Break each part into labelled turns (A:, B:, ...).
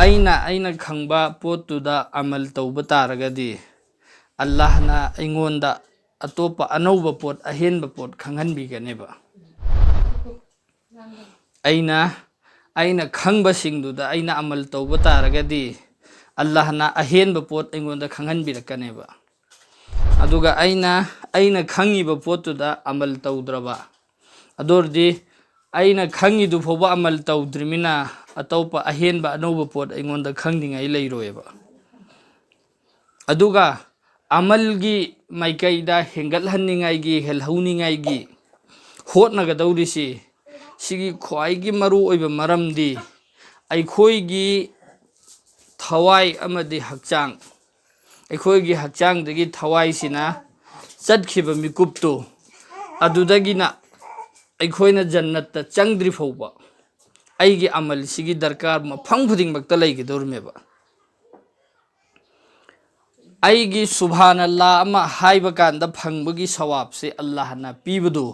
A: ꯑꯩꯅ ꯈꯪꯕ ꯄꯣꯠꯇꯨꯗ ꯑꯃꯜ ꯇꯧꯕ ꯇꯥꯔꯒꯗꯤ ꯑꯜꯂꯥꯍꯅ ꯑꯩꯉꯣꯟꯗ ꯑꯇꯣꯞꯄ ꯑꯅꯧꯕ ꯄꯣꯠ ꯑꯍꯦꯟꯕ ꯄꯣꯠ ꯈꯪꯍꯟꯕꯤꯒꯅꯦꯕ ꯑꯩꯅ ꯈꯪꯕꯁꯤꯡꯗꯨꯗ ꯑꯩꯅ ꯑꯃꯜ ꯇꯧꯕ ꯇꯥꯔꯒꯗꯤ ꯑꯜꯂꯥꯍꯅ ꯑꯍꯦꯟꯕ ꯄꯣꯠ ꯑꯩꯉꯣꯟꯗ ꯈꯪꯍꯟꯕꯤꯔꯛꯀꯅꯦꯕ ꯑꯗꯨꯒ ꯑꯩꯅ ꯈꯪꯉꯤꯕ ꯄꯣꯠꯇꯨꯗ ꯑꯃꯜ ꯇꯧꯗ꯭ꯔꯕ ꯑꯗꯨꯔꯗꯤ ꯑꯩꯅ ꯈꯪꯉꯤꯗꯨ ꯐꯥꯎꯕ ꯑꯃꯜ ꯇꯧꯗ꯭ꯔꯤꯃꯤꯅ ꯑꯇꯣꯞꯄ ꯑꯍꯦꯟꯕ ꯑꯅꯧꯕ ꯄꯣꯠ ꯑꯩꯉꯣꯟꯗ ꯈꯪꯅꯤꯡꯉꯥꯏ ꯂꯩꯔꯣꯏꯕ ꯑꯗꯨꯒ ꯑꯃꯜꯒꯤ ꯃꯥꯏꯀꯩꯗ ꯍꯦꯟꯒꯠꯍꯟꯅꯤꯡꯉꯥꯏꯒꯤ ꯍꯦꯜꯍꯧꯅꯤꯡꯉꯥꯏꯒꯤ ꯍꯣꯠꯅꯒꯗꯧꯔꯤꯁꯤ ꯁꯤꯒꯤ ꯈ꯭ꯋꯥꯏꯒꯤ ꯃꯔꯨꯑꯣꯏꯕ ꯃꯔꯝꯗꯤ ꯑꯩꯈꯣꯏꯒꯤ ꯊꯋꯥꯏ ꯑꯃꯗꯤ ꯍꯛꯆꯥꯡ ꯑꯩꯈꯣꯏꯒꯤ ꯍꯛꯆꯥꯡꯗꯒꯤ ꯊꯋꯥꯏꯁꯤꯅ ꯆꯠꯈꯤꯕ ꯃꯤꯀꯨꯞꯇꯨ ꯑꯗꯨꯗꯒꯤꯅ ꯑꯩꯈꯣꯏꯅ ꯖꯟꯅꯠꯇ ꯆꯪꯗ꯭ꯔꯤ ꯐꯥꯎꯕ ꯑꯩꯒꯤ ꯑꯃꯜꯁꯤꯒꯤ ꯗꯔꯀꯥꯔ ꯃꯐꯝ ꯈꯨꯗꯤꯡꯃꯛꯇ ꯂꯩꯒꯗꯧꯔꯤꯃꯦꯕ ꯑꯩꯒꯤ ꯁꯨꯕꯍꯥꯅꯜꯂꯥ ꯑꯃ ꯍꯥꯏꯕ ꯀꯥꯟꯗ ꯐꯪꯕꯒꯤ ꯁꯋꯥꯕꯁꯦ ꯑꯜꯂꯥꯍꯅ ꯄꯤꯕꯗꯨ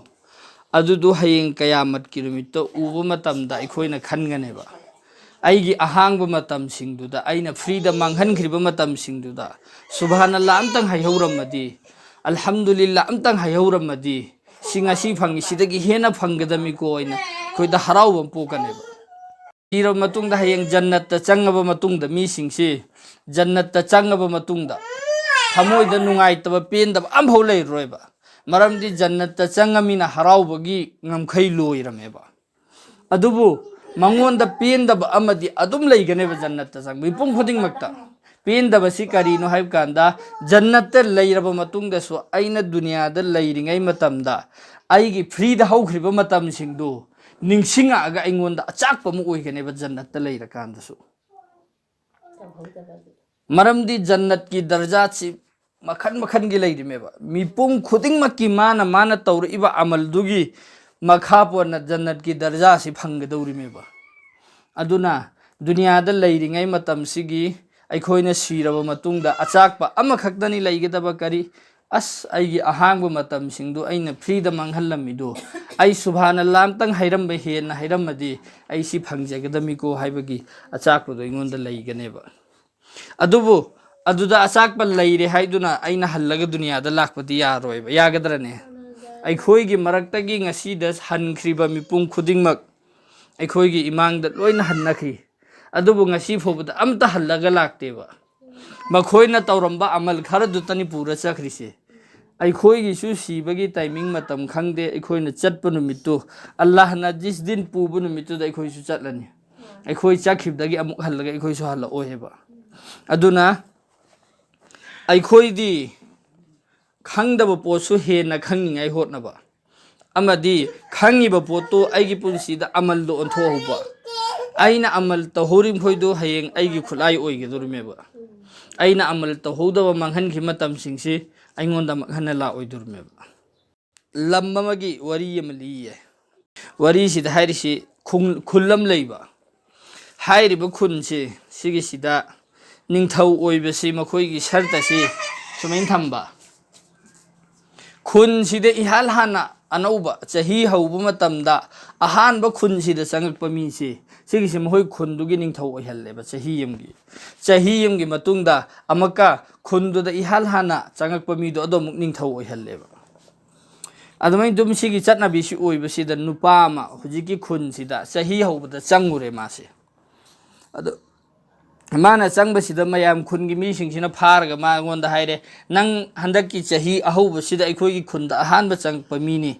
A: ꯑꯗꯨꯗꯣ ꯍꯌꯦꯡ ꯀꯌꯥꯃꯠꯀꯤ ꯅꯨꯃꯤꯠꯇ ꯎꯕ ꯃꯇꯝꯗ ꯑꯩꯈꯣꯏꯅ ꯈꯟꯒꯅꯦꯕ ꯑꯩꯒꯤ ꯑꯍꯥꯡꯕ ꯃꯇꯝꯁꯤꯡꯗꯨꯗ ꯑꯩꯅ ꯐ꯭ꯔꯤꯗ ꯃꯥꯡꯍꯟꯈ꯭ꯔꯤꯕ ꯃꯇꯝꯁꯤꯡꯗꯨꯗ ꯁꯨꯕꯍꯥꯅꯜꯂꯥ ꯑꯝꯇꯪ ꯍꯥꯏꯍꯧꯔꯝꯃꯗꯤ ꯑꯜꯍꯝꯗꯨꯂꯤꯜꯂꯥ ꯑꯝꯇꯪ ꯍꯥꯏꯍꯧꯔꯝꯃꯗꯤ ꯁꯤ ꯉꯁꯤ ꯐꯪꯉꯤ ꯁꯤꯗꯒꯤ ꯍꯦꯟꯅ ꯐꯪꯒꯗꯃꯤꯀꯣ ꯑꯩꯅ ꯑꯩꯈꯣꯏꯗ ꯍꯔꯥꯎꯕ ꯑꯃ ꯄꯣꯛꯀꯅꯦꯕ ꯁꯤꯔꯕ ꯃꯇꯨꯡꯗ ꯍꯌꯦꯡ ꯖꯟꯅꯠꯇ ꯆꯪꯉꯕ ꯃꯇꯨꯡꯗ ꯃꯤꯁꯤꯡꯁꯤ ꯖꯟꯅꯠꯇ ꯆꯪꯉꯕ ꯃꯇꯨꯡꯗ ꯊꯃꯣꯏꯗ ꯅꯨꯡꯉꯥꯏꯇꯕ ꯄꯦꯟꯗꯕ ꯑꯝꯐꯥꯎ ꯂꯩꯔꯔꯣꯏꯕ ꯃꯔꯝꯗꯤ ꯖꯟꯅꯠꯇ ꯆꯪꯉꯃꯤꯅ ꯍꯔꯥꯎꯕꯒꯤ ꯉꯝꯈꯩ ꯂꯣꯏꯔꯝꯃꯦꯕ ꯑꯗꯨꯕꯨ ꯃꯉꯣꯟꯗ ꯄꯦꯟꯗꯕ ꯑꯃꯗꯤ ꯑꯗꯨꯝ ꯂꯩꯒꯅꯦꯕ ꯖꯟꯅꯠꯇ ꯆꯪꯕ ꯃꯤꯄꯨꯝ ꯈꯨꯗꯤꯡꯃꯛꯇ ꯄꯦꯟꯗꯕꯁꯤ ꯀꯔꯤꯅꯣ ꯍꯥꯏꯕ ꯀꯥꯟꯗ ꯖꯟꯅꯠꯇ ꯂꯩꯔꯕ ꯃꯇꯨꯡꯗꯁꯨ ꯑꯩꯅ ꯗꯨꯅꯤꯌꯥꯗ ꯂꯩꯔꯤꯉꯩ ꯃꯇꯝꯗ ꯑꯩꯒꯤ ꯐ꯭ꯔꯤꯗ ꯍꯧꯈ꯭ꯔꯤꯕ ꯃꯇꯝꯁꯤꯡꯗꯨ ꯅꯤꯡꯁꯤꯡꯉꯛꯑꯒ ꯑꯩꯉꯣꯟꯗ ꯑꯆꯥꯛꯄ ꯑꯃ ꯑꯣꯏꯒꯅꯦꯕ ꯖꯟꯅꯠꯇ ꯂꯩꯔꯀꯥꯟꯗꯁꯨ ꯃꯔꯝꯗꯤ ꯖꯟꯅꯠꯀꯤ ꯗꯔꯖꯥꯠꯁꯤ ꯃꯈꯟ ꯃꯈꯟꯒꯤ ꯂꯩꯔꯤꯃꯦꯕ ꯃꯤꯄꯨꯝ ꯈꯨꯗꯤꯡꯃꯛꯀꯤ ꯃꯥꯅ ꯇꯧꯔꯛꯏꯕ ꯑꯃꯜꯗꯨꯒꯤ ꯃꯈꯥ ꯄꯣꯟꯅ ꯖꯟꯅꯠꯀꯤ ꯗꯔꯖꯥꯁꯤ ꯐꯪꯒꯗꯧꯔꯤꯃꯦꯕ ꯑꯗꯨꯅ ꯗꯨꯅꯤꯌꯥꯗ ꯂꯩꯔꯤꯉꯩ ꯃꯇꯝꯁꯤꯒꯤ ꯑꯩꯈꯣꯏꯅ ꯁꯤꯔꯕ ꯃꯇꯨꯡꯗ ꯑꯆꯥꯛꯄ ꯑꯃꯈꯛꯇꯅꯤ ꯂꯩꯒꯗꯕ ꯀꯔꯤ ꯑꯁ ꯑꯩꯒꯤ ꯑꯍꯥꯡꯕ ꯃꯇꯝꯁꯤꯡꯗꯨ ꯑꯩꯅ ꯐ꯭ꯔꯤꯗ ꯃꯥꯡꯍꯜꯂꯝꯃꯤꯗꯨ ꯑꯩ ꯁꯨꯕꯍꯥꯅꯜꯂꯥ ꯑꯝꯇꯪ ꯍꯩꯔꯝꯕ ꯍꯦꯟꯅ ꯍꯩꯔꯝꯃꯗꯤ ꯑꯩ ꯁꯤ ꯐꯪꯖꯒꯗꯃꯤꯀꯣ ꯍꯥꯏꯕꯒꯤ ꯑꯆꯥꯛꯄꯗꯣ ꯑꯩꯉꯣꯟꯗ ꯂꯩꯒꯅꯦꯕ ꯑꯗꯨꯕꯨ ꯑꯗꯨꯗ ꯑꯆꯥꯛꯄ ꯂꯩꯔꯦ ꯍꯥꯏꯗꯨꯅ ꯑꯩꯅ ꯍꯜꯂꯒ ꯗꯨꯅꯤꯌꯥꯗ ꯂꯥꯛꯄꯗꯤ ꯌꯥꯔꯣꯏꯕ ꯌꯥꯒꯗ꯭ꯔꯅꯦ ꯑꯩꯈꯣꯏꯒꯤ ꯃꯔꯛꯇꯒꯤ ꯉꯁꯤꯗ ꯍꯟꯈ꯭ꯔꯤꯕ ꯃꯤꯄꯨꯝ ꯈꯨꯗꯤꯡꯃꯛ ꯑꯩꯈꯣꯏꯒꯤ ꯏꯃꯥꯡꯗ ꯂꯣꯏꯅ ꯍꯟꯅꯈꯤ ꯑꯗꯨꯕꯨ ꯉꯁꯤ ꯐꯥꯎꯕꯗ ꯑꯝꯇ ꯍꯜꯂꯒ ꯂꯥꯛꯇꯦꯕ ꯃꯈꯣꯏꯅ ꯇꯧꯔꯝꯕ ꯑꯃꯜ ꯈꯔꯗꯨꯇꯅꯤ ꯄꯨꯔ ꯆꯠꯈ꯭ꯔꯤꯁꯦ ꯑꯩꯈꯣꯏꯒꯤꯁꯨ ꯁꯤꯕꯒꯤ ꯇꯥꯏꯃꯤꯡ ꯃꯇꯝ ꯈꯪꯗꯦ ꯑꯩꯈꯣꯏꯅ ꯆꯠꯄ ꯅꯨꯃꯤꯠꯇꯨ ꯑꯜꯂꯥꯍꯅ ꯖꯤꯁꯗꯤꯟ ꯄꯨꯕ ꯅꯨꯃꯤꯠꯇꯨꯗ ꯑꯩꯈꯣꯏꯁꯨ ꯆꯠꯂꯅꯤ ꯑꯩꯈꯣꯏ ꯆꯠꯈꯤꯕꯗꯒꯤ ꯑꯃꯨꯛ ꯍꯜꯂꯒ ꯑꯩꯈꯣꯏꯁꯨ ꯍꯜꯂꯛꯑꯣꯏꯕ ꯑꯗꯨꯅ ꯑꯩꯈꯣꯏꯗꯤ ꯈꯪꯗꯕ ꯄꯣꯠꯁꯨ ꯍꯦꯟꯅ ꯈꯪꯅꯤꯡꯉꯥই ꯍꯣꯠꯅꯕ ꯑꯃꯗꯤ ꯈꯪꯉꯤꯕ ꯄꯣꯠꯇꯨ ꯑꯩꯒꯤ ꯄꯨꯟꯁꯤꯗ ꯑꯃꯜꯗꯣ ꯑꯣꯟꯊꯣꯛꯍꯧꯕ ꯑꯩꯅ ꯑꯃꯜ ꯇꯧꯍꯧꯔꯤꯃꯈꯣꯏꯗꯨ ꯍꯌꯦꯡ ꯑꯩꯒꯤ ꯈꯨꯠꯂꯥꯏ ꯑꯣꯏꯒꯗꯧꯔꯤꯃꯦꯕ ꯑꯩꯅ ꯑꯃꯜ ꯇꯧꯍꯧꯗꯕ ꯃꯥꯡꯍꯟꯈꯤꯕ ꯃꯇꯝꯁꯤꯡꯁꯤ ꯑꯩꯉꯣꯟꯗ ꯍꯟꯅ ꯂꯥꯛꯑꯣꯏꯗꯧꯔꯤꯃꯦꯕ ꯂꯝ ꯑꯃꯒꯤ ꯋꯥꯔꯤ ꯑꯃ ꯂꯤꯌꯦ ꯋꯥꯔꯤꯁꯤꯗ ꯍꯥꯏꯔꯤꯁꯤ ꯈꯨꯜ ꯑꯃ ꯂꯩꯕ ꯍꯥꯏꯔꯤꯕ ꯈꯨꯟꯁꯤ ꯁꯤꯒꯤꯁꯤꯗ ꯅꯤꯡꯊꯧ ꯑꯣꯏꯕꯁꯤ ꯃꯈꯣꯏꯒꯤ ꯁꯔꯇꯁꯤ ꯁꯨꯃꯥꯏꯅ ꯊꯝꯕ ꯈꯨꯟꯁꯤꯗ ꯏꯍꯥꯟ ꯍꯥꯟꯅ ꯑꯅꯧꯕ ꯆꯍꯤ ꯍꯧꯕ ꯃꯇꯝꯗ ꯑꯍꯥꯟꯕ ꯈꯨꯟꯁꯤꯗ ꯆꯪꯉꯛꯄ ꯃꯤꯁꯤ ꯁꯤꯒꯤꯁꯤ ꯃꯈꯣꯏ ꯈꯨꯟꯗꯨꯒꯤ ꯅꯤꯡꯊꯧ ꯑꯣꯏꯍꯜꯂꯦꯕ ꯆꯍꯤ ꯑꯃꯒꯤ ꯃꯇꯨꯡꯗ ꯑꯃꯨꯛꯀ ꯈꯨꯟꯗꯨꯗ ꯏꯍꯥꯟ ꯍꯥꯟꯅ ꯆꯪꯉꯛꯄ ꯃꯤꯗꯣ ꯑꯗꯨ ꯑꯃꯨꯛ ꯅꯤꯡꯊꯧ ꯑꯣꯏꯍꯜꯂꯦꯕ ꯑꯗꯨꯃꯥꯏꯅ ꯑꯗꯨꯝ ꯁꯤꯒꯤ ꯆꯠꯅꯕꯤꯁꯤ ꯑꯣꯏꯕꯁꯤꯗ ꯅꯨꯄꯥ ꯑꯃ ꯍꯧꯖꯤꯛꯀꯤ ꯈꯨꯟꯁꯤꯗ ꯆꯍꯤ ꯍꯧꯕꯗ ꯆꯪꯉꯨꯔꯦ ꯃꯥꯁꯦ ꯑꯗꯣ ꯃꯥꯅ ꯆꯪꯕꯁꯤꯗ ꯃꯌꯥꯝ ꯈꯨꯟꯒꯤ ꯃꯤꯁꯤꯡꯁꯤꯅ ꯐꯥꯔꯒ ꯃꯉꯣꯟꯗ ꯍꯥꯏꯔꯦ ꯅꯪ ꯍꯟꯗꯛꯀꯤ ꯆꯍꯤ ꯑꯍꯧꯕꯁꯤꯗ ꯑꯩꯈꯣꯏꯒꯤ ꯈꯨꯟꯗ ꯑꯍꯥꯟꯕ ꯆꯪꯉꯛꯄ ꯃꯤꯅꯤ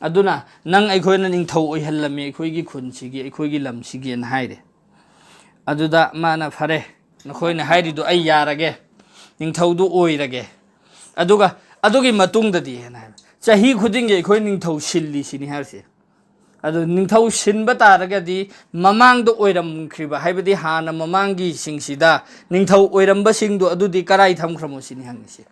A: ꯑꯗꯨꯅ ꯅꯪ ꯑꯩꯈꯣꯏꯅ ꯅꯤꯡꯊꯧ ꯑꯣꯏꯍꯜꯂꯝꯃꯤ ꯑꯩꯈꯣꯏꯒꯤ ꯈꯨꯟꯁꯤꯒꯤ ꯑꯩꯈꯣꯏꯒꯤ ꯂꯝꯁꯤꯒꯤꯅ ꯍꯥꯏꯔꯦ ꯑꯗꯨꯗ ꯃꯥꯅ ꯐꯔꯦ ꯅꯈꯣꯏꯅ ꯍꯥꯏꯔꯤꯗꯨ ꯑꯩ ꯌꯥꯔꯒꯦ ꯅꯤꯡꯊꯧꯗꯨ ꯑꯣꯏꯔꯒꯦ ꯑꯗꯨꯒ ꯑꯗꯨꯒꯤ ꯃꯇꯨꯡꯗꯗꯤ ꯆꯍꯤ ꯈꯨꯗꯤꯡꯒꯤ ꯑꯩꯈꯣꯏ ꯅꯤꯡꯊꯧ ꯁꯤꯜꯂꯤ ꯁꯤꯅꯤ ꯍꯥꯏꯔꯤꯁꯦ ꯑꯗꯨ ꯅꯤꯡꯊꯧ ꯁꯤꯟꯕ ꯇꯥꯔꯒꯗꯤ ꯃꯃꯥꯡꯗ ꯑꯣꯏꯔꯝꯈ꯭ꯔꯤꯕ ꯍꯥꯏꯕꯗꯤ ꯍꯥꯟꯅ ꯃꯃꯥꯡꯒꯤꯁꯤꯡꯁꯤꯗ ꯅꯤꯡꯊꯧ ꯑꯣꯏꯔꯝꯕꯁꯤꯡꯗꯣ ꯑꯗꯨꯗꯤ ꯀꯔꯥꯏ ꯊꯝꯈ꯭ꯔꯃꯣ ꯁꯤꯅꯤ ꯍꯪꯉꯤꯁꯦ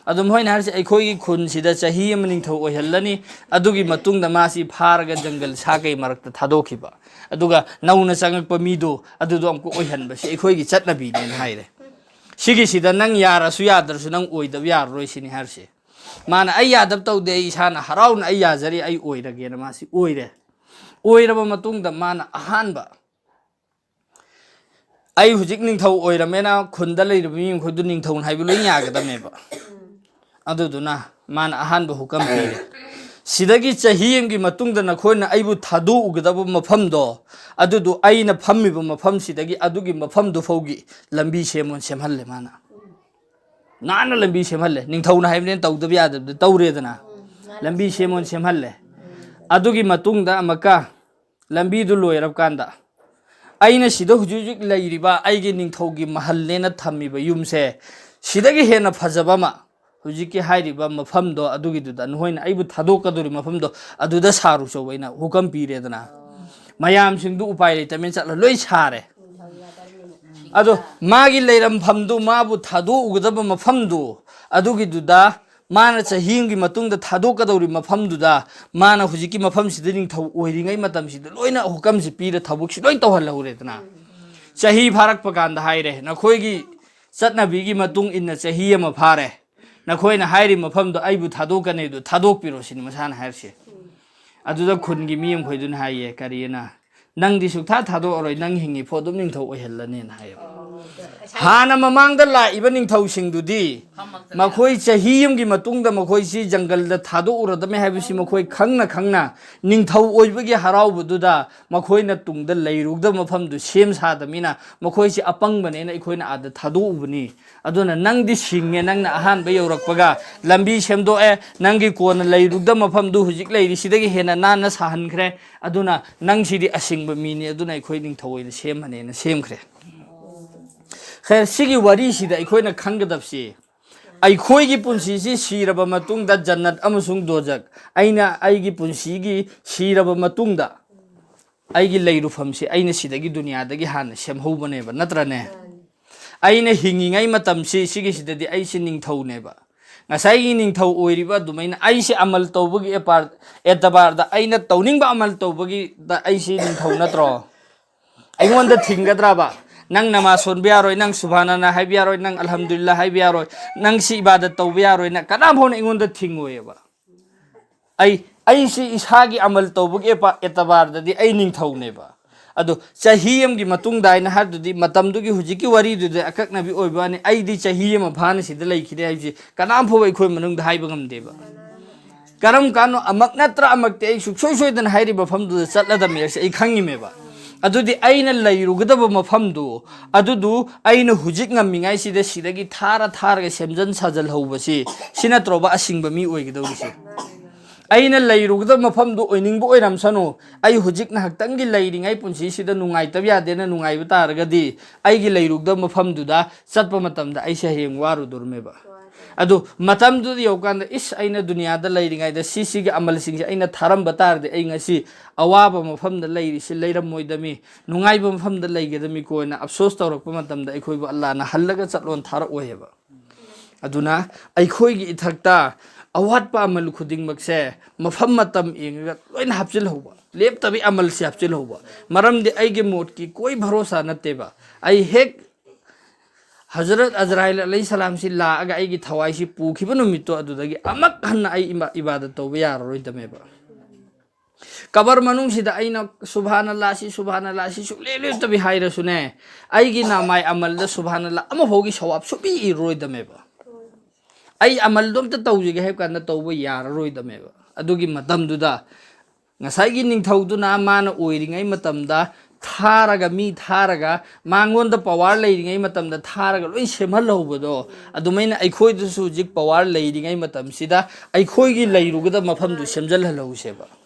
A: ꯑꯗꯨ ꯃꯣꯏꯅ ꯍꯥꯏꯔꯤꯁꯦ ꯑꯩꯈꯣꯏꯒꯤ ꯈꯨꯟꯁꯤꯗ ꯆꯍꯤ ꯑꯃ ꯅꯤꯡꯊꯧ ꯑꯣꯏꯍꯜꯂꯅꯤ ꯑꯗꯨꯒꯤ ꯃꯇꯨꯡꯗ ꯃꯥꯁꯤ ꯐꯥꯔꯒ ꯖꯪꯒꯜ ꯁꯥ ꯀꯩ ꯃꯔꯛꯇ ꯊꯥꯗꯣꯛꯈꯤꯕ ꯑꯗꯨꯒ ꯅꯧꯅ ꯆꯪꯉꯛꯄ ꯃꯤꯗꯣ ꯑꯗꯨꯗꯣ ꯑꯃꯨꯛ ꯑꯣꯏꯍꯟꯕꯁꯤ ꯑꯩꯈꯣꯏꯒꯤ ꯆꯠꯅꯕꯤꯅꯦꯅ ꯍꯥꯏꯔꯦ ꯁꯤꯒꯤꯁꯤꯗ ꯅꯪ ꯌꯥꯔꯁꯨ ꯌꯥꯗ꯭ꯔꯁꯨ ꯅꯪ ꯑꯣꯏꯗꯕ ꯌꯥꯔꯔꯣꯏ ꯁꯤꯅꯤ ꯍꯥꯏꯔꯤꯁꯦ ꯃꯥꯅ ꯑꯩ ꯌꯥꯗꯕ ꯇꯧꯗꯦ ꯑꯩ ꯏꯁꯥꯅ ꯍꯔꯥꯎꯅ ꯑꯩ ꯌꯥꯖꯔꯤ ꯑꯩ ꯑꯣꯏꯔꯒꯦꯅ ꯃꯥꯁꯤ ꯑꯣꯏꯔꯦ ꯑꯣꯏꯔꯕ ꯃꯇꯨꯡꯗ ꯃꯥꯅ ꯑꯍꯥꯟꯕ ꯑꯩ ꯍꯧꯖꯤꯛ ꯅꯤꯡꯊꯧ ꯑꯣꯏꯔꯝꯃꯦꯅ ꯈꯨꯟꯗ ꯂꯩꯔꯤꯕ ꯃꯤ ꯃꯈꯣꯏꯗꯨ ꯅꯤꯡꯊꯧꯅ ꯍꯥꯏꯕ ꯂꯣꯏ ꯌꯥꯒꯗꯕꯅꯦꯕ ꯑꯗꯨꯗꯨꯅ ꯃꯥꯅ ꯑꯍꯥꯟꯕ ꯍꯨꯀꯝ ꯄꯤꯔꯦ ꯁꯤꯗꯒꯤ ꯆꯍꯤ ꯑꯃꯒꯤ ꯃꯇꯨꯡꯗ ꯅꯈꯣꯏꯅ ꯑꯩꯕꯨ ꯊꯥꯗꯣꯛꯎꯒꯗꯕ ꯃꯐꯝꯗꯣ ꯑꯗꯨꯗꯨ ꯑꯩꯅ ꯐꯝꯃꯤꯕ ꯃꯐꯝꯁꯤꯗꯒꯤ ꯑꯗꯨꯒꯤ ꯃꯐꯝꯗꯨ ꯐꯥꯎꯒꯤ ꯂꯝꯕꯤ ꯁꯦꯝꯍꯜꯂꯦ ꯃꯥꯅ ꯅꯥꯟꯅ ꯂꯝꯕꯤ ꯁꯦꯝꯍꯜꯂꯦ ꯅꯤꯡꯊꯧꯅ ꯍꯥꯏꯕꯅꯤꯅ ꯇꯧꯗꯕ ꯌꯥꯗꯕꯗ ꯇꯧꯔꯦꯗꯅ ꯂꯝꯕꯤ ꯁꯦꯝꯍꯜꯂꯦ ꯑꯗꯨꯒꯤ ꯃꯇꯨꯡꯗ ꯑꯃꯨꯛꯀ ꯂꯝꯕꯤꯗꯨ ꯂꯣꯏꯔꯀꯥꯟꯗ ꯑꯩꯅ ꯁꯤꯗ ꯍꯧꯖꯤꯛ ꯍꯧꯖꯤꯛ ꯂꯩꯔꯤꯕ ꯑꯩꯒꯤ ꯅꯤꯡꯊꯧꯒꯤ ꯃꯍꯜꯅꯦꯅ ꯊꯝꯃꯤꯕ ꯌꯨꯝꯁꯦ ꯁꯤꯗꯒꯤ ꯍꯦꯟꯅ ꯐꯖꯕ ꯑꯃ ꯍꯧꯖꯤꯛꯀꯤ ꯍꯥꯏꯔꯤꯕ ꯃꯐꯝꯗꯣ ꯑꯗꯨꯒꯤꯗꯨꯗ ꯅꯈꯣꯏꯅ ꯑꯩꯕꯨ ꯊꯥꯗꯣꯛꯀꯗꯧꯔꯤꯕ ꯃꯐꯝꯗꯣ ꯑꯗꯨꯗ ꯁꯥꯔꯨ ꯆꯧ ꯑꯩꯅ ꯍꯨꯀꯝ ꯄꯤꯔꯦꯗꯅ ꯃꯌꯥꯝꯁꯤꯡꯗꯨ ꯎꯄꯥꯏ ꯂꯩꯇꯕꯅꯤꯅ ꯆꯠꯂ ꯂꯣꯏ ꯁꯥꯔꯦ ꯑꯗꯣ ꯃꯥꯒꯤ ꯂꯩꯔꯝꯐꯝꯗꯨ ꯃꯥꯕꯨ ꯊꯥꯗꯣꯛꯎꯒꯗꯕ ꯃꯐꯝꯗꯨ ꯑꯗꯨꯒꯤꯗꯨꯗ ꯃꯥꯅ ꯆꯍꯤ ꯑꯃꯒꯤ ꯃꯇꯨꯡꯗ ꯊꯥꯗꯣꯛꯀꯗꯧꯔꯤꯕ ꯃꯐꯝꯗꯨꯗ ꯃꯥꯅ ꯍꯧꯖꯤꯛꯀꯤ ꯃꯐꯝꯁꯤꯗ ꯅꯤꯡꯊꯧ ꯑꯣꯏꯔꯤꯉꯩ ꯃꯇꯝꯁꯤꯗ ꯂꯣꯏꯅ ꯍꯨꯀꯝꯁꯤ ꯄꯤꯔ ꯊꯕꯛꯁꯤ ꯂꯣꯏ ꯇꯧꯍꯜꯍꯧꯔꯦꯗꯅ ꯆꯍꯤ ꯐꯥꯔꯛꯄ ꯀꯥꯟꯗ ꯍꯥꯏꯔꯦ ꯅꯈꯣꯏꯒꯤ ꯆꯠꯅꯕꯤꯒꯤ ꯃꯇꯨꯡ ꯏꯟꯅ ꯆꯍꯤ ꯑꯃ ꯐꯥꯔꯦ ꯅꯈꯣꯏꯅ ꯍꯥꯏꯔꯤꯕ ꯃꯐꯝꯗꯣ ꯑꯩꯕꯨ ꯊꯥꯗꯣꯛꯀꯅꯤ ꯑꯗꯨ ꯊꯥꯗꯣꯛꯄꯤꯔꯣ ꯁꯤꯅꯤ ꯃꯁꯥꯅ ꯍꯥꯏꯔꯤꯁꯦ ꯑꯗꯨꯗ ꯈꯨꯟꯒꯤ ꯃꯤ ꯑꯃꯈꯣꯏꯗꯨꯅ ꯍꯥꯏꯌꯦ ꯀꯔꯤꯅ ꯅꯪꯗꯤ ꯁꯨꯛꯊꯥ ꯊꯥꯗꯣꯛꯑꯔꯣꯏ ꯅꯪ ꯍꯤꯡꯉꯤꯐꯥꯎ ꯑꯗꯨꯝ ꯅꯤꯡꯊꯧ ꯑꯣꯏꯍꯜꯂꯅꯤꯅ ꯍꯥꯏꯌꯦꯕ ꯍꯥꯟꯅ ꯃꯃꯥꯡꯗ ꯂꯥꯛꯏꯕ ꯅꯤꯡꯊꯧꯁꯤꯡꯗꯨꯗꯤ ꯃꯈꯣꯏ ꯆꯍꯤ ꯑꯃꯒꯤ ꯃꯇꯨꯡꯗ ꯃꯈꯣꯏꯁꯤ ꯖꯪꯒꯜꯗ ꯊꯥꯗꯣꯛꯎꯔꯗꯝꯃꯦ ꯍꯥꯏꯕꯁꯤ ꯃꯈꯣꯏ ꯈꯪꯅ ꯈꯪꯅ ꯅꯤꯡꯊꯧ ꯑꯣꯏꯕꯒꯤ ꯍꯔꯥꯎꯕꯗꯨꯗ ꯃꯈꯣꯏꯅ ꯇꯨꯡꯗ ꯂꯩꯔꯨꯒꯗꯕ ꯃꯐꯝꯗꯨ ꯁꯦꯝ ꯁꯥꯗꯕꯅꯤꯅ ꯃꯈꯣꯏꯁꯤ ꯑꯄꯪꯕꯅꯦꯅ ꯑꯩꯈꯣꯏꯅ ꯑꯥꯗ ꯊꯥꯗꯣꯛꯎꯕꯅꯤ ꯑꯗꯨꯅ ꯅꯪꯗꯤ ꯁꯤꯡꯉꯦ ꯅꯪꯅ ꯑꯍꯥꯟꯕ ꯌꯧꯔꯛꯄꯒ ꯂꯝꯕꯤ ꯁꯦꯝꯗꯣꯛꯑꯦ ꯅꯪꯒꯤ ꯀꯣꯟꯅ ꯂꯩꯔꯨꯒꯗꯕ ꯃꯐꯝꯗꯨ ꯍꯧꯖꯤꯛ ꯂꯩꯔꯤꯁꯤꯗꯒꯤ ꯍꯦꯟꯅ ꯅꯥꯟꯅ ꯁꯥꯍꯟꯈ꯭रे ꯑꯗꯨꯅ ꯅꯪꯁꯤꯗꯤ ꯑꯁꯤꯡꯕ ꯃꯤꯅꯤ ꯑꯗꯨꯅ ꯑꯩꯈꯣꯏ ꯅꯤꯡꯊꯧ ꯑꯣꯏꯅ ꯁꯦꯝꯃꯅꯦꯅ ꯁꯦꯝꯈ꯭रे ꯈꯔ ꯁꯤꯒꯤ ꯋꯥꯔꯤꯁꯤꯗ ꯑꯩꯈꯣꯏꯅ ꯈꯪꯒꯗꯕꯁꯤ ꯑꯩꯈꯣꯏꯒꯤ ꯄꯨꯟꯁꯤꯁꯤ ꯁꯤꯔꯕ ꯃꯇꯨꯡꯗ ꯖꯟꯅꯠ ꯑꯃꯁꯨꯡ ꯗꯣꯖꯛ ꯑꯩꯅ ꯑꯩꯒꯤ ꯄꯨꯟꯁꯤꯒꯤ ꯁꯤꯔꯕ ꯃꯇꯨꯡꯗ ꯑꯩꯒꯤ ꯂꯩꯔꯨꯐꯝꯁꯤ ꯑꯩꯅ ꯁꯤꯗꯒꯤ ꯗꯨꯅꯤꯌꯥꯗꯒꯤ ꯍꯥꯟꯅ ꯁꯦꯝꯍꯧꯕꯅꯦꯕ ꯅꯠꯇ꯭ꯔꯅꯦ ꯑꯩꯅ ꯍꯤꯡꯉꯤꯉꯩ ꯃꯇꯝꯁꯤ ꯁꯤꯒꯤꯁꯤꯗꯗꯤ ꯑꯩꯁꯤ ꯅꯤꯡꯊꯧꯅꯦꯕ ꯉꯁꯥꯏꯒꯤ ꯅꯤꯡꯊꯧ ꯑꯣꯏꯔꯤꯕ ꯑꯗꯨꯃꯥꯏꯅ ꯑꯩꯁꯤ ꯑꯃꯜ ꯇꯧꯕꯒꯤ ꯑꯦꯇꯕꯥꯔꯗ ꯑꯩꯅ ꯇꯧꯅꯤꯡꯕ ꯑꯃꯜ ꯇꯧꯕꯒꯤꯗ ꯑꯩꯁꯤ ꯅꯤꯡꯊꯧ ꯅꯠꯇ꯭ꯔꯣ ꯑꯩꯉꯣꯟꯗ ꯊꯤꯡꯒꯗ꯭ꯔꯕ ꯅꯪ ꯅꯃꯥꯖ ꯁꯣꯟꯕ ꯌꯥꯔꯣꯏ ꯅꯪ ꯁꯨꯕꯥꯅꯥꯅ ꯍꯥꯏꯕ ꯌꯥꯔꯣꯏ ꯅꯪ ꯑꯜꯍꯝꯗꯨꯂꯤꯜlah ꯍꯥꯏꯕ ꯌꯥꯔꯣꯏ ꯅꯪ ꯁꯤ ꯏꯕꯥꯗꯠ ꯇꯧꯕ ꯌꯥꯔꯣꯏ ꯅꯪ ꯀꯅꯥ ꯐꯥꯎꯅ ꯑꯩꯉꯣꯟꯗ ꯊꯤꯡꯉꯣꯏꯑꯕ ꯑꯩꯁꯤ ꯏꯁꯥꯒꯤ ꯑꯃꯜ ꯇꯧꯕꯒꯤ ꯑꯦꯇꯕꯥꯔꯗꯗꯤ ꯑꯩ ꯅꯤꯡꯊꯧꯅꯦꯕ ꯑꯗꯣ ꯆꯍꯤ ꯑꯃꯒꯤ ꯃꯇꯨꯡꯗ ꯑꯩꯅ ꯍꯥꯏꯕꯗꯨꯗꯤ ꯃꯇꯝꯗꯨꯒꯤ ꯍꯧꯖꯤꯛꯀꯤ ꯋꯥꯔꯤꯗꯨꯗ ꯑꯀꯛꯅꯕꯤ ꯑꯣꯏꯕꯅꯤ ꯑꯩꯗꯤ ꯆꯍꯤ ꯑꯃ ꯐꯥꯅ ꯁꯤꯗ ꯂꯩꯈꯤꯗꯦ ꯍꯥꯏꯕꯁꯤ ꯀꯅꯥꯝ ꯐꯥꯎꯕ ꯑꯩꯈꯣꯏ ꯃꯅꯨꯡꯗ ꯍꯥꯏꯕ ꯉꯝꯗꯦꯕ ꯀꯔꯝ ꯀꯥꯟꯅꯣ ꯑꯃꯛ ꯅꯠꯇ꯭ꯔ ꯑꯃꯛꯇꯤ ꯑꯩ ꯁꯨꯡꯁꯣꯏ ꯁꯣꯏꯗꯅ ꯍꯥꯏꯔꯤꯕ ꯃꯐꯝꯗꯨꯗ ꯆꯠꯂꯗꯝꯃꯤ ꯍꯥꯏꯕꯁꯤ ꯑꯩ ꯈꯪꯉꯤꯃꯦꯕ ꯑꯗꯨꯗꯤ ꯑꯩꯅ ꯂꯩꯔꯨꯒꯗꯕ ꯃꯐꯝꯗꯨ ꯑꯗꯨꯗꯨ ꯑꯩꯅ ꯍꯧꯖꯤꯛ ꯉꯝꯃꯤꯉꯩꯁꯤꯗ ꯁꯤꯗꯒꯤ ꯊꯥꯔꯒ ꯁꯦꯝꯖꯤꯟ ꯁꯥꯖꯤꯜꯍꯧꯕꯁꯤ ꯁꯤ ꯅꯠꯇ꯭ꯔꯣꯕ ꯑꯁꯤꯡꯕ ꯃꯤ ꯑꯣꯏꯒꯗꯧꯔꯤꯁꯤ ꯑꯩꯅ ꯂꯩꯔꯨꯒꯗꯕ ꯃꯐꯝꯗꯨ ꯑꯣꯏꯅꯤꯡꯕ ꯑꯣꯏꯔꯝꯁꯅꯨ ꯑꯩ ꯍꯧꯖꯤꯛ ꯉꯥꯏꯍꯥꯛꯇꯪꯒꯤ ꯂꯩꯔꯤꯉꯩ ꯄꯨꯟꯁꯤꯁꯤꯗ ꯅꯨꯡꯉꯥꯏꯇꯕ ꯌꯥꯗꯦꯅ ꯅꯨꯡꯉꯥꯏꯕ ꯇꯥꯔꯒꯗꯤ ꯑꯩꯒꯤ ꯂꯩꯔꯨꯒꯗꯕ ꯃꯐꯝꯗꯨꯗ ꯆꯠꯄ ꯃꯇꯝꯗ ꯑꯩꯁꯦ ꯍꯌꯦꯡ ꯋꯥꯔꯨꯗꯣꯔꯃꯦꯕ ꯑꯗꯨ ꯃꯇꯝꯗꯨꯗ ꯌꯧꯀꯥꯟꯗ ꯑꯩꯅ ꯗꯨꯅꯤꯌꯥꯗ ꯂꯩꯔꯤꯉꯩꯗ ꯁꯤꯒꯤ ꯑꯃꯜꯁꯤꯡꯁꯦ ꯑꯩꯅ ꯊꯥꯔꯝꯕ ꯇꯥꯔꯗꯤ ꯑꯩ ꯉꯁꯤ ꯑꯋꯥꯕ ꯃꯐꯝꯗ ꯂꯩꯔꯤꯁꯤ ꯂꯩꯔꯝꯃꯣꯏꯗꯃꯤ ꯅꯨꯡꯉꯥꯏꯕ ꯃꯐꯝꯗ ꯂꯩꯒꯗꯃꯤꯀꯣꯅ ꯑꯐꯁꯣꯁ ꯇꯧꯔꯛꯄ ꯃꯇꯝꯗ ꯑꯩꯈꯣꯏꯕꯨ ꯑꯜꯂꯥꯍꯅ ꯍꯜꯂꯒ ꯆꯠꯂꯣꯟ ꯊꯥꯔꯛꯑꯣꯏꯕ ꯑꯗꯨꯅ ꯑꯩꯈꯣꯏꯒꯤ ꯏꯊꯛꯇ ꯑꯋꯥꯠꯄ ꯑꯃꯜ ꯈꯨꯗꯤꯡꯃꯛꯁꯦ ꯃꯐꯝ ꯃꯇꯝ ꯌꯦꯡꯉꯒ ꯂꯣꯏꯅ ꯍꯥꯞꯆꯤꯜꯍꯧꯕ ꯂꯦꯞꯇꯕꯤ ꯑꯃꯜꯁꯦ ꯍꯥꯞꯆꯤꯜꯍꯧꯕ ꯃꯔꯝꯗꯤ ꯑꯩꯒꯤ ꯃꯣꯠꯀꯤ ꯀꯣꯏ ꯚꯔꯣꯁꯥ ꯅꯠꯇꯦꯕ ꯑꯩ ꯍꯦꯛ ꯍꯖꯔꯠ ꯑꯖꯔꯥꯏꯜ ꯑꯂꯩ ꯁꯂꯥꯝꯁꯤ ꯂꯥꯛꯑꯒ ꯑꯩꯒꯤ ꯊꯋꯥꯏꯁꯤ ꯄꯨꯈꯤꯕ ꯅꯨꯃꯤꯠꯇꯣ ꯑꯗꯨꯗꯒꯤ ꯑꯃꯛ ꯍꯟꯅ ꯑꯩ ꯏꯕꯥꯗꯠ ꯇꯧꯕ ꯌꯥꯔꯔꯣꯏꯗꯃꯦꯕ ꯀꯕꯔ ꯃꯅꯨꯡꯁꯤꯗ ꯑꯩꯅ ꯁꯨꯕꯍꯥꯅꯜꯂꯥꯍ ꯁꯨꯛꯂꯦꯞ ꯂꯦꯞꯇꯕꯤ ꯍꯥꯏꯔꯁꯨꯅꯦ ꯑꯩꯒꯤ ꯅꯥꯃꯥꯏ ꯑꯃꯜꯗ ꯁꯨꯕꯍꯥꯅꯜꯂꯥꯍ ꯑꯃꯐꯥꯎꯒꯤ ꯁꯋꯥꯞ ꯁꯨꯄꯤ ꯏꯔꯔꯣꯏꯗꯃꯦꯕ ꯑꯩ ꯑꯃꯜꯗꯣ ꯑꯝꯇ ꯇꯧꯖꯒꯦ ꯍꯥꯏꯕ ꯀꯥꯟꯗ ꯇꯧꯕ ꯌꯥꯔꯔꯣꯏꯗꯃꯦꯕ ꯑꯗꯨꯒꯤ ꯃꯇꯝꯗꯨꯗ ꯉꯁꯥꯏꯒꯤ ꯅꯤꯡꯊꯧꯗꯨꯅ ꯃꯥꯅ ꯑꯣꯏꯔꯤꯉꯩ ꯃꯇꯝꯗ ꯃꯤ ꯊꯥꯔꯒ ꯃꯉꯣꯟꯗ ꯄꯋꯥꯔ ꯂꯩꯔꯤꯉꯩ ꯃꯇꯝꯗ ꯊꯥꯔꯒ ꯂꯣꯏ ꯁꯦꯝꯍꯜꯍꯧꯕꯗꯣ ꯑꯗꯨꯃꯥꯏꯅ ꯑꯩꯈꯣꯏꯗꯁꯨ ꯍꯧꯖꯤꯛ ꯄꯋꯥꯔ ꯂꯩꯔꯤꯉꯩ ꯃꯇꯝꯁꯤꯗ ꯑꯩꯈꯣꯏꯒꯤ ꯂꯩꯔꯨꯒꯗꯕ ꯃꯐꯝꯗꯨ ꯁꯦꯝꯖꯤꯜꯍꯜꯍꯧꯁꯦꯕ